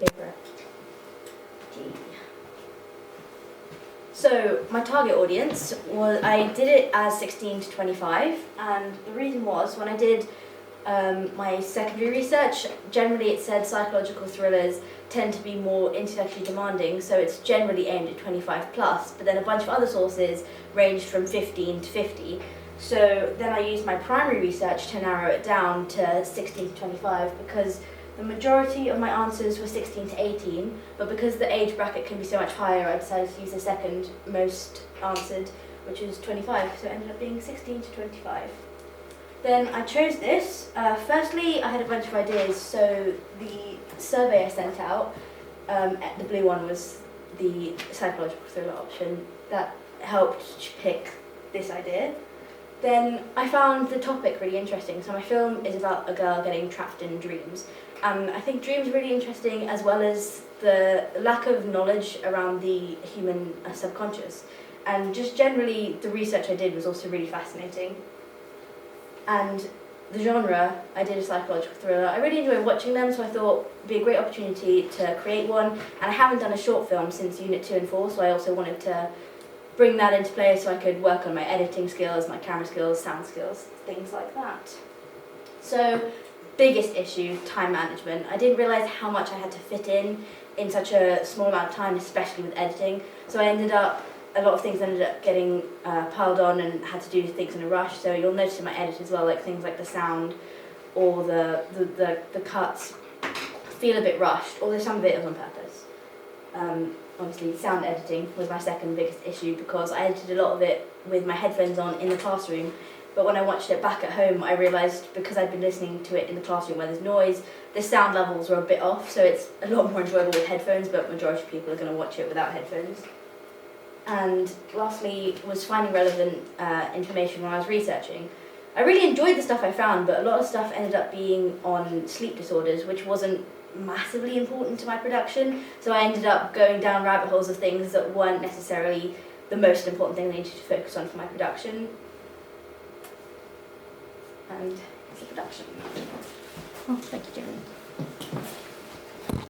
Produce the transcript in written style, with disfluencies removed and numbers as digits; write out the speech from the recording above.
paper G. So my target audience was, I did it as 16 to 25, and the reason was when I did my secondary research, generally it said psychological thrillers tend to be more intellectually demanding, so it's generally aimed at 25 plus, but then a bunch of other sources ranged from 15 to 50. So then I used my primary research to narrow it down to 16 to 25 because the majority of my answers were 16 to 18, but because the age bracket can be so much higher, I decided to use the second most answered, which is 25, so it ended up being 16 to 25. Then I chose this. Firstly, I had a bunch of ideas, so the survey I sent out, the blue one was the psychological thriller option, that helped pick this idea. Then I found the topic really interesting. So my film is about a girl getting trapped in dreams. I think dreams are really interesting, as well as the lack of knowledge around the human subconscious. And just generally, the research I did was also really fascinating. And the genre, I did a psychological thriller. I really enjoy watching them, so I thought it'd be a great opportunity to create one. And I haven't done a short film since Unit 2 and 4, so I also wanted to bring that into play so I could work on my editing skills, my camera skills, sound skills, things like that. So, biggest issue, time management. I didn't realise how much I had to fit in such a small amount of time, especially with editing. So a lot of things ended up getting piled on and had to do things in a rush. So you'll notice in my edit as well, like things like the sound or the cuts feel a bit rushed, although some of it was on purpose. Obviously, sound editing was my second biggest issue because I edited a lot of it with my headphones on in the classroom, but when I watched it back at home, I realised because I'd been listening to it in the classroom where there's noise, the sound levels were a bit off, so it's a lot more enjoyable with headphones, but majority of people are going to watch it without headphones. And lastly was finding relevant information when I was researching. I really enjoyed the stuff I found, but a lot of stuff ended up being on sleep disorders, which wasn't massively important to my production, so I ended up going down rabbit holes of things that weren't necessarily the most important thing I needed to focus on for my production. And it's the production. Oh, thank you, Jeremy.